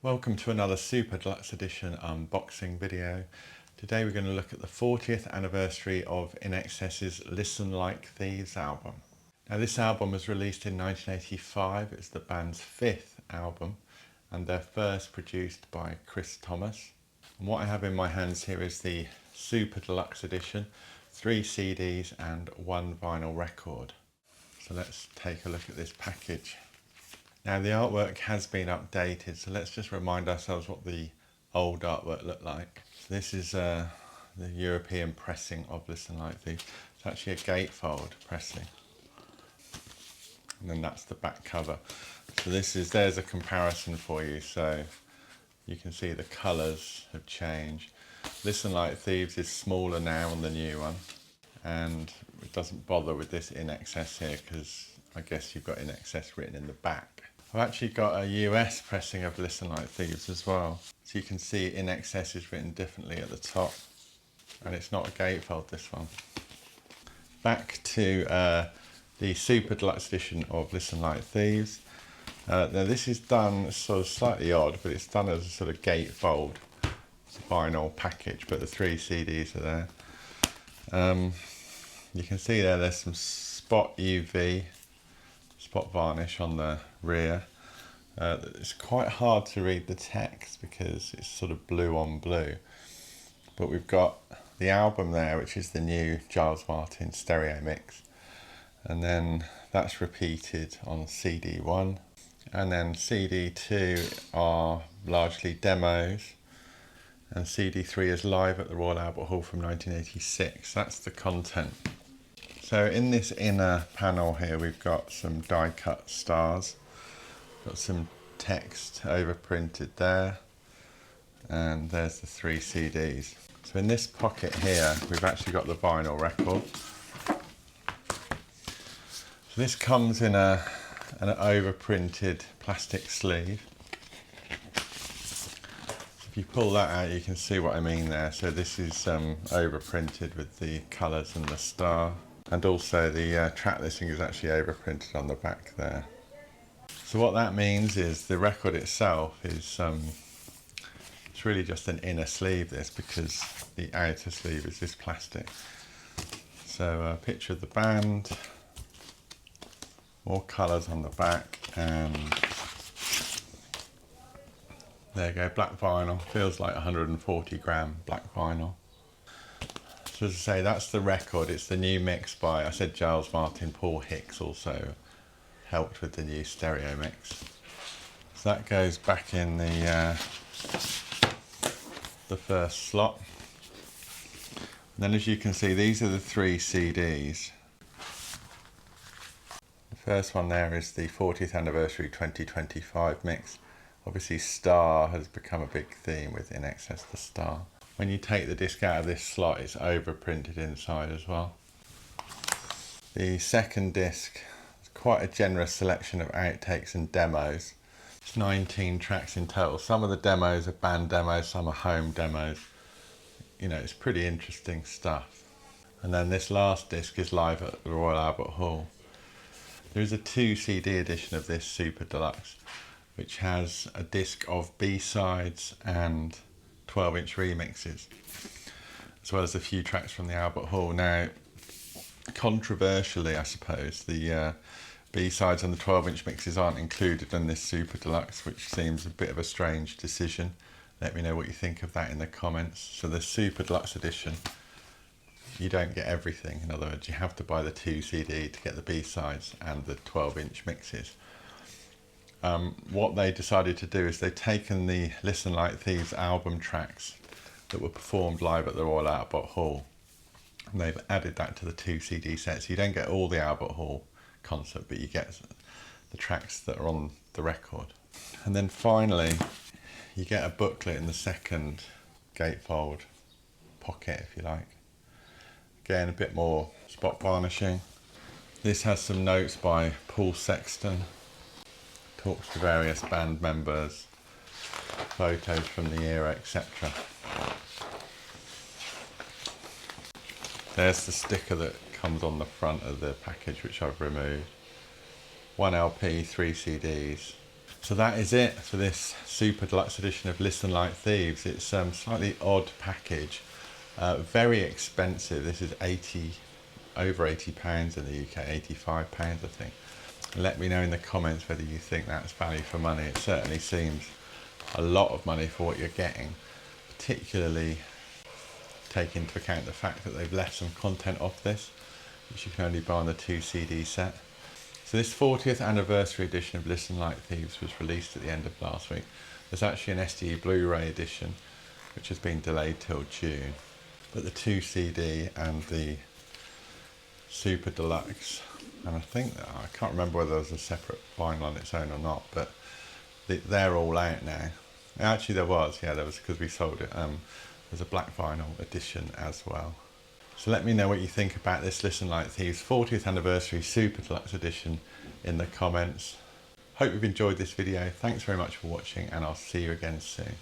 Welcome to another Super Deluxe Edition unboxing video. Today we're going to look at the 40th anniversary of INXS's Like Thieves album. Now this album was released in 1985, it's the band's 5th album and their first produced by Chris Thomas. And what I have in my hands here is the Super Deluxe Edition, 3 CDs and 1 vinyl record. So let's take a look at this package. Now the artwork has been updated, so let's just remind ourselves what the old artwork looked like. So this is the European pressing of Like Thieves. It's actually a gatefold pressing. And then that's the back cover. So there's a comparison for you, so you can see the colours have changed. Like Thieves is smaller now on the new one, and it doesn't bother with this INXS here because I guess you've got INXS written in the back. I've actually got a US pressing of Like Thieves as well. So you can see INXS is written differently at the top, and it's not a gatefold, this one. Back to the Super Deluxe Edition of Like Thieves. Now this is done sort of slightly odd, but it's done as a sort of gatefold vinyl package, but the 3 CDs are there. You can see there's some spot varnish on the rear. It's quite hard to read the text because it's sort of blue on blue, but we've got the album there, which is the new Giles Martin stereo mix, and then that's repeated on CD1, and then CD2 are largely demos, and CD3 is live at the Royal Albert Hall from 1986. That's the content. So in this inner panel here, we've got some die cut stars, got some text overprinted there, and there's the 3 CDs. So in this pocket here, we've actually got the vinyl record. So this comes in an overprinted plastic sleeve. If you pull that out, you can see what I mean there. So this is overprinted with the colours and the star. And also the track listing is actually overprinted on the back there. So what that means is the record itself is it's really just an inner sleeve, this, because the outer sleeve is this plastic. So a picture of the band, more colours on the back, and there you go, black vinyl. Feels like 140 gram black vinyl. So as I say, that's the record. It's the new mix by, I said Giles Martin, Paul Hicks also helped with the new stereo mix. So that goes back in the first slot. And then as you can see, these are the 3 CDs. The first one there is the 40th anniversary 2025 mix. Obviously Star has become a big theme with INXS, the Star. When you take the disc out of this slot, it's overprinted inside as well. The second disc is quite a generous selection of outtakes and demos. It's 19 tracks in total. Some of the demos are band demos, some are home demos. You know, it's pretty interesting stuff. And then this last disc is live at the Royal Albert Hall. There is a 2 CD edition of this Super Deluxe, which has a disc of B-sides and 12-inch remixes, as well as a few tracks from the Albert Hall. Now, controversially, I suppose, the B-sides and the 12-inch mixes aren't included in this Super Deluxe, which seems a bit of a strange decision. Let me know what you think of that in the comments. So the Super Deluxe edition, you don't get everything. In other words, you have to buy the 2 CD to get the B-sides and the 12-inch mixes. What they decided to do is they've taken the Like Thieves album tracks that were performed live at the Royal Albert Hall, and they've added that to the 2 CD sets. So you don't get all the Albert Hall concert, but you get the tracks that are on the record. And then finally, you get a booklet in the second gatefold pocket, if you like. Again, a bit more spot varnishing. This has some notes by Paul Sexton. Talks to various band members, photos from the era, etc. There's the sticker that comes on the front of the package, which I've removed. 1 LP, 3 CDs. So that is it for this super deluxe edition of Listen Like Thieves. It's a slightly odd package, very expensive. This is over £80 in the UK, £85 I think. Let me know in the comments whether you think that's value for money. It certainly seems a lot of money for what you're getting, particularly take into account the fact that they've left some content off this, which you can only buy on the 2 CD set. So this 40th anniversary edition of Listen Like Thieves was released at the end of last week. There's actually an SD Blu-ray edition, which has been delayed till June. But the 2 CD and the Super Deluxe, and I think, I can't remember whether there was a separate vinyl on its own or not, but they're all out now. Actually there was, because we sold it. There's a black vinyl edition as well. So let me know what you think about this Listen Like Thieves 40th anniversary Super Deluxe edition in the comments. Hope you've enjoyed this video. Thanks very much for watching, and I'll see you again soon.